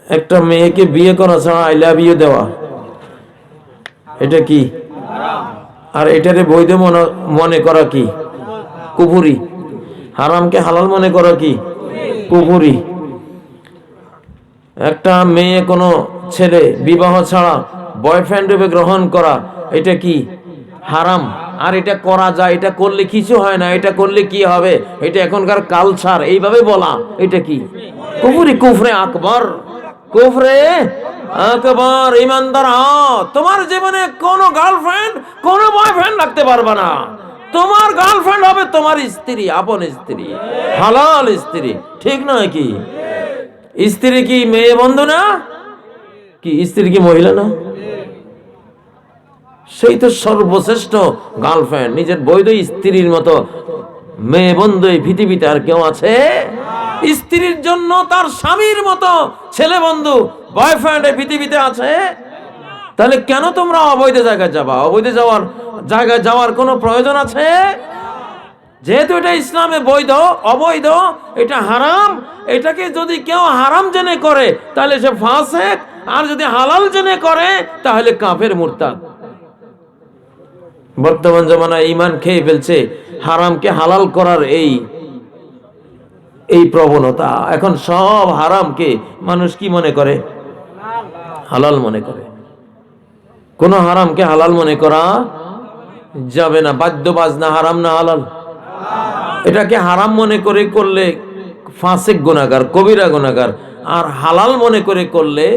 একটা মেয়েকে বিয়ে করা ছাড়া আই লাভ ইউ দেওয়া, এটা কি? আর এটারে বৈধ মনে করা কি? কুফরি। হারামকে হালাল মনে করা কি? কুফরি। একটা মেয়ে কোনো ছেলে বিবাহ ছাড়া বয়ফ্রেন্ড রূপে গ্রহণ করা, এটা কি? হারাম। আর এটা করা যায়, এটা করলে কিছু হয় না, এটা করলে কি হবে, এটা এখনকার কালচার, এইভাবে বলা, এটা কি? কুফরি, কুফরে আকবর, কুফরে আকবর। ইমানদার হও, তোমার জীবনে কোনো গার্লফ্রেন্ড কোনো বয়ফ্রেন্ড রাখতে পারবে না। তোমার গার্লফ্রেন্ড হবে তোমার স্ত্রী, আপন স্ত্রী, হালাল স্ত্রী, ঠিক নয় কি? স্ত্রী কি মেয়ে বন্ধু না? কি স্ত্রী কি মহিলা না? সেই তো সর্বশ্রেষ্ঠ গার্লফ্রেন্ড, নিজের বৈধ স্ত্রীর মতো মেয়ে বন্ধু এই পৃথিবীতে আর কেউ আছে? স্ত্রীর জন্য তার স্বামীর মতো ছেলে বন্ধু বয়ফ্রেন্ড এই পৃথিবীতে আছে? তাহলে কেন তোমরা অবৈধ জায়গায় যাবা? অবৈধ জায়গায় যাওয়ার কোনো প্রয়োজন আছে? যেহেতু এটা ইসলামে বৈধ, অবৈধ এটা হারাম, এটাকে যদি কেউ হারাম জেনে করে তাহলে সে ফাসিক, আর যদি হালাল জেনে করে তাহলে কাফের, মুরতাদ। বর্তমান জামানায় ঈমান খেয়ে ফেলছে হারামকে হালাল করার এই প্রবণতা। এখন সব হারামকে মানুষ কি মনে করে? হালাল মনে করে। কোন হারামকে হালাল মনে করা যাবে না। বাদ্য বাজনা হারাম না হালাল? এটাকে হারাম মনে করে করলে ফাসিক, গুনাহগার, কবিরা গুনাহগার। আর হালাল মনে করে করলে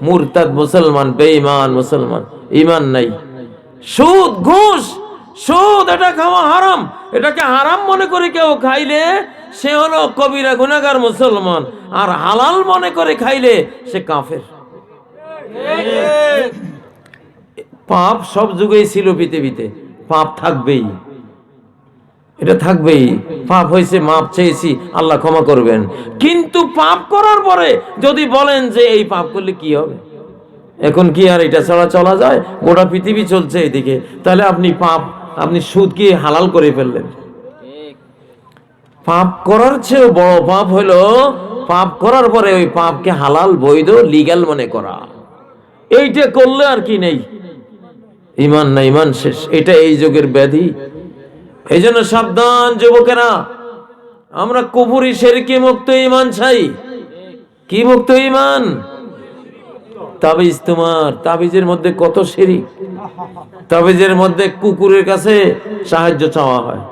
মুরতাদ, মুসলমান, বেঈমান মুসলমান, ঈমান নাই। সুদ, ঘুষ, সুদ এটা খাওয়া হারাম, এটাকে হারাম মনে করে কেউ খাইলে সে হলো কবিরা গুনাহগার মুসলমান, আর হালাল মনে করে খাইলে সে কাফের। পাপ সব যুগেই ছিল পৃথিবীতে, পাপ থাকবেই, এটা থাকবেই। পাপ হয়েছে, মাপ চেয়েছি, আল্লাহ ক্ষমা করবেন। কিন্তু পাপ করার পরে যদি বলেন যে এই পাপ করলে কি হবে, এখন কি আর এটা ছাড়া চলা যায়? গোটা পৃথিবী চলছে এদিকে, তাহলে আপনি সুদ কি হালাল করে ফেললেন। পাপ করার চেয়েও বড় পাপ হলো পাপ করার পরে ওই পাপকে হালাল, বৈধ, লিগ্যাল মনে করা। এইটা করলে আর কি নেই, ঈমান না, ঈমান শেষ। এটা এই যুগের ব্যাধি। এই জন্য সাবধান যুবকেরা, আমরা কুফরি শিরকে মুক্ত ঈমান চাই। কি মুক্ত ঈমান? তাবিজ, তোমার তাবিজের মধ্যে কত শিরক। তাবিজের মধ্যে কুকুরের কাছে সাহায্য চাওয়া হয়,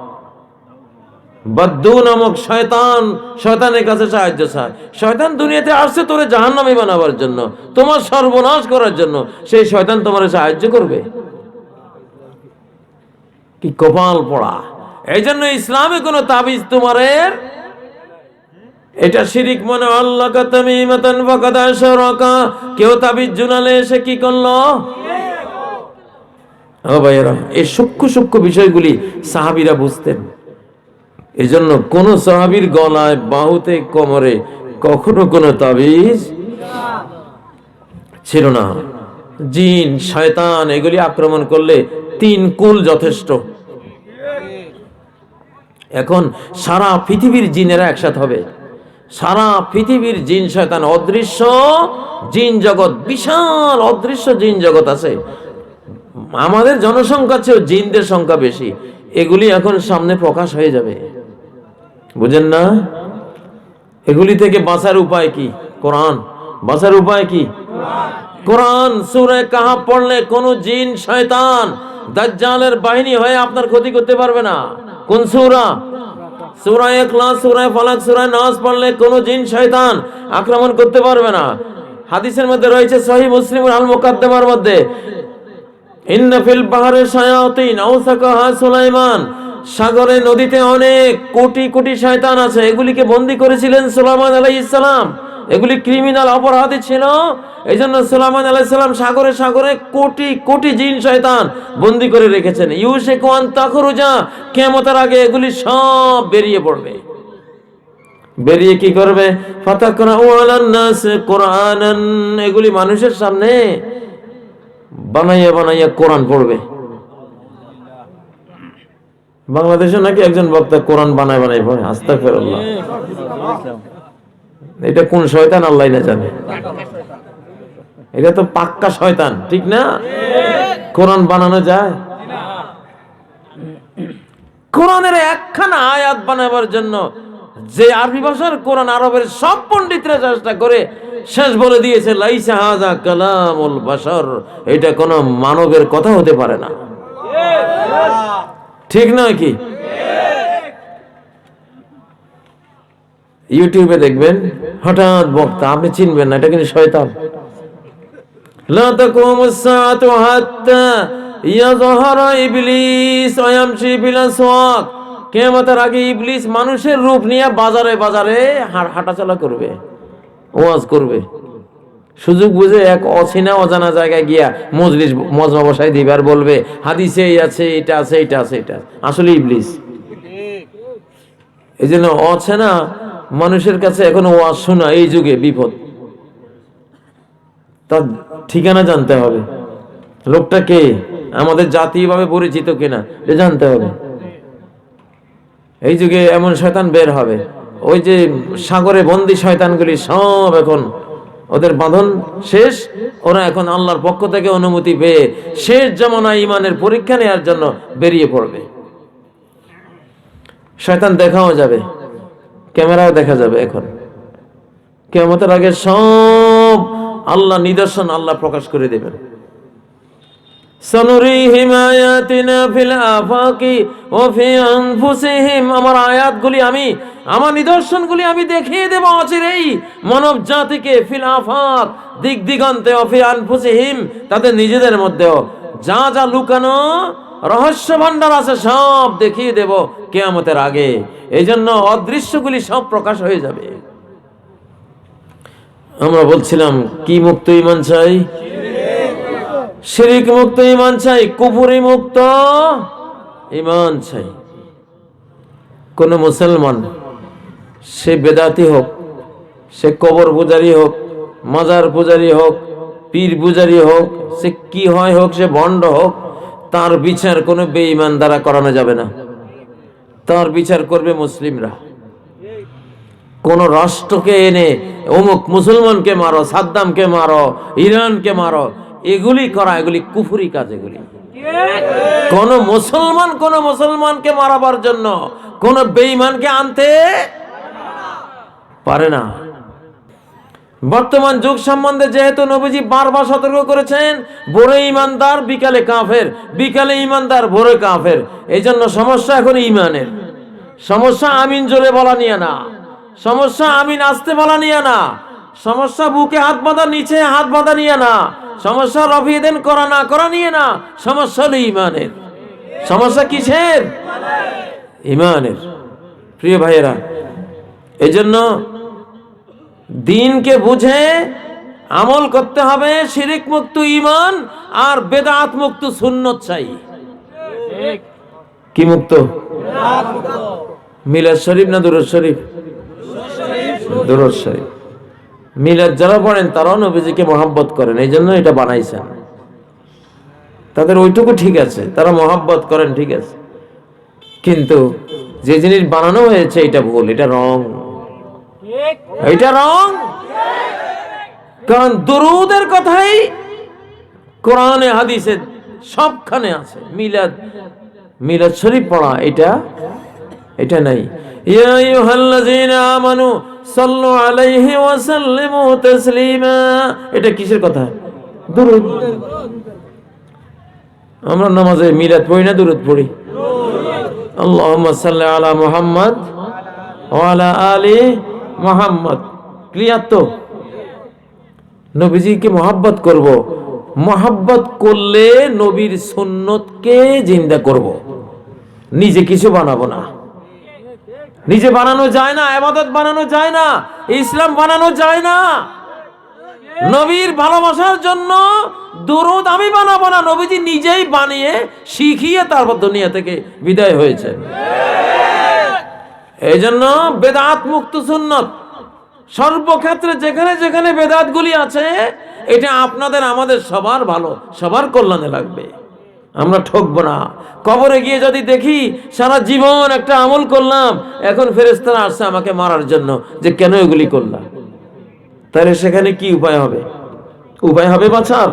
বদ্দু নামক শয়তান, শয়তানের কাছে সাহায্য চায়। শয়তান দুনিয়াতে আসছে তোরে জাহান্নামী বানাবার জন্য, তোমার সর্বনাশ করার জন্য। সেই শয়তান তোমার সাহায্য করবে? কি কপাল পড়া। এই জন্য ইসলামে কোন তাবিজ তোমারের এটা শিরিক মনে। আল্লাহ তামিমাতান ফাকাদ আশরাকা, কেউ তাবিজ জুনালে সে কি করলো? ও ভাইয়েরা, এই সূক্ষ্ম সূক্ষ্ম বিষয়গুলি সাহাবীরা বুঝতেন। এই জন্য কোন সাহাবীর গলায়, বাহুতে, কোমরে কখনো কোনো তাবিজ ছিল না। জিন, শয়তান এগুলি আক্রমণ করলে 3 কুল যথেষ্ট। এখন সারা পৃথিবীর জিনেরা একসাথে হবে, সারা পৃথিবীর জিন শয়তান, অদৃশ্য জিন জগৎ, বিশাল অদৃশ্য জিন জগৎ আছে। আমাদের জনসংখ্যা চেয়েও জিনদের সংখ্যা বেশি। এগুলি এখন সামনে প্রকাশ হয়ে যাবে, বুঝেন না? এগুলি থেকে বাঁচার উপায় কি? কোরআন। বাঁচার উপায় কি? কোরআন। সূরা কাহাফ পড়লে কোন জিন শয়তান দাজ্জালের বাহিনী হয়ে আপনার ক্ষতি করতে পারবে না। কোন সূরা? সূরা ইখলাস, সূরা ফালাক, সূরা নাস পড়লে কোন জিন শয়তান আক্রমণ করতে পারবে না। হাদিসের মধ্যে রয়েছে, সহিহ মুসলিম আল মুকাদ্দামার মধ্যে, ইন্না ফিল বাহরি শায়াতিন আওসাকাহা সুলাইমান, সাগরে, নদীতে অনেক কোটি কোটি শয়তান আছে। এগুলিকে বন্দী করেছিলেন সুলাইমান আলাইহিস সালাম। এগুলি ক্রিমিনাল, অপরাধী ছিল। এই জন্য সুলাইমান আলাইহিস সালাম সাগরে সাগরে কোটি কোটি জিন শয়তান বন্দী করে রেখেছেন। ইউশিকু আন তাখরুজা, কিয়ামতের আগে এগুলি সব বেরিয়ে পড়বে। বেরিয়ে কি করবে? ফাতাকরাউ আলান নাস কুরআনান, এগুলি মানুষের সামনে বানাইয়া বানাইয়া কোরআন পড়বে। বাংলাদেশে নাকি একজন বক্তা কোরআন বানায় বানায় পড়ে, আস্তাগফিরুল্লাহ। এটা কোন শয়তান আল্লাহই না জানে। এটা তো পাক্কা শয়তান, ঠিক না? কোরআন বানানো যায়? কোরআনের একখানা আয়াত বানাবার জন্য যে আরবি ভাষার কোরআন আরবের সব পণ্ডিতরা চেষ্টা করে শেষ বলে দিয়েছে লাইসা হাযা কালামুল বাশার, এটা কোনো মানবের কথা হতে পারে না। ঠিক নয় কি? ইউটিউবে দেখবেন হঠাৎ বক্তা, আপনি চিনবেন না, এটা কিন্তু শয়তান। লা তাকুমুস সাআতু হাত্তা ইয়াযহারা ইবলিস ওয়া ইয়ামশি ফিল আসওয়াক, কিয়ামতের আগে ইবলিস মানুষের রূপ নিয়ে বাজারে বাজারে হাঁটাচলা করবে, ওয়াজ করবে, সুযোগ বুঝে এক অচেনা অজানা জায়গায় গিয়া মজমা বসাই দিবে আর বলবে হাদিসে এই আছে, এটা আছে, এটা আছে, এটা আসলে ইবলিস। এই জন্য অচেনা মানুষের কাছে এখন ওয়াজ শোনা এই যুগে বিপদ। তার ঠিকানা জানতে হবে, লোকটা কে, আমাদের জাতীয়ভাবে পরিচিত কিনা এটা জানতে হবে। এই যুগে এমন শয়তান বের হবে, ওই যে সাগরে বন্দী শয়তানগুলি সব এখন ওদের বাঁধন শেষ, ওরা এখন আল্লাহর পক্ষ থেকে অনুমতি পেয়ে শেষ জামানায় ঈমানের পরীক্ষা নেওয়ার জন্য বেরিয়ে পড়বে। শয়তান দেখাও যাবে, ক্যামেরাও দেখা যাবে। এখন কিয়ামতের আগে সব আল্লাহ নিদর্শন আল্লাহ প্রকাশ করে দেবেন। সানুরিহিম আয়াতিনা ফিল আফাকি ওয়া ফি আনফুসিহিম, আমার আয়াতগুলি আমি, আমার নিদর্শনগুলি আমি দেখিয়ে দেব অচিরেই মানব জাতিকে, ফিল আফাক দিক দিগন্তে, ওয়া ফি আনফুসিহিম তাদের নিজেদের মধ্যেও, যা যা লুকানো রহস্য ভান্ডার আছে সব দেখিয়ে দেব কিয়ামতের আগে। এই জন্য অদৃশ্যগুলি সব প্রকাশ হয়ে যাবে। আমরা বলছিলাম কি মুক্ত ঈমান চাই? শিরিক মুক্ত ঈমান চাই, কুফরি মুক্ত ঈমান চাই। কোন মুসলমান, সে বেদাতি হোক, সে কবর পূজারি হোক, মাজার পূজারি হোক, পীর পূজারি হোক, সে কি হয় হোক, সে ভণ্ড হোক, তার বিচার কোনো বেঈমান দ্বারা করানো যাবে না। তার বিচার করবে মুসলিমরা। কোন রাষ্ট্রকে এনে অমুক মুসলমানকে মারো, সাদ্দামকে মারো, ইরানকে মারো, এগুলি করা, এগুলি কুফরি কাজ। এগুলি কোন মুসলমানকে মারাবার জন্য কোন বেঈমানকে আনতে পারে না। বর্তমান যুগ সম্বন্ধে যেহেতু নবীজি বারবার সতর্ক করেছেন, ভোরে ইমানদার বিকালে কাফের, বিকালে ইমানদার ভোরে কাফের। এই জন্য সমস্যা এখন ইমানের সমস্যা। আমিন জোরে বলা নিয়ে না, সমস্যা আমিন আস্তে বলা নিয়ে না, সমস্যা বুকে হাত বাঁধা নিচে হাত বাঁধা নিয়ে না, সমস্যা রফি দেন করা না করা নিয়ে না, সমস্যা হলো ইমানের। সমস্যা কিসের? ইমানের। প্রিয় ভাইয়েরা, এই জন্য দিনকে বুঝে আমল করতে হবে। শিরিক মুক্ত ঈমান আর বেদাত মুক্ত সুন্নত চাই। কি মুক্ত? মিলাদ শরীফ না দুরূদ শরীফ? দুরূদ শরীফ। মিলাদ যারা পড়েন তারাও নবীজিকে মহব্বত করেন, এই জন্য এটা বানাইছেন। তাদের ওইটুকু ঠিক আছে, তারা মহব্বত করেন, ঠিক আছে, কিন্তু যে জিনিস বানানো হয়েছে এটা ভুল, এটা রং, এটা রং। কারণ দুরূদের কথাই কোরআনে হাদিসে সবখানে আছে। মিলাদ শরীফ পড়া এটা নাই। ইয়া আইয়ুহাল্লাযীনা আমানু সাল্লু আলাইহি ওয়া সাল্লিমু তাসলিমা, এটা কিসের কথা? দুরূদ। আমরা নামাজে মিলাদ পড়ি না দুরূদ পড়ি? আল্লাহুম্মা সাল্লি আলা মুহাম্মদ ওয়া আলা আলি মুহাম্মদ। ক্লিয়ার তো? নবীজিকে মহব্বত করব, মহব্বত করলে নবীর সুন্নতকে জিন্দা করব, নিজে কিছু বানাবো না। নিজে বানানো যায় না, ইবাদত বানানো যায় না, ইসলাম বানানো যায় না। নবীর ভালোবাসার জন্য দুরূদ আমি বানাবো না, নবীজি নিজেই বানিয়ে শিখিয়ে তারপর দুনিয়া থেকে বিদায় হয়েছেন। এই জন্য বেদাত মুক্ত সুন্নত সর্বক্ষেত্রে, যেখানে যেখানে বেদাতগুলি আছে, এটা আপনাদের আমাদের সবার ভালো, সবার কল্যাণে লাগবে। আমরা ঠকবো না। কবরে গিয়ে যদি দেখি সারা জীবন একটা আমল করলাম, এখন ফেরেশতারা আসছে আমাকে মারার জন্য যে কেন এগুলি করলাম, তাহলে সেখানে কি উপায় হবে? উপায় হবে বাঁচার?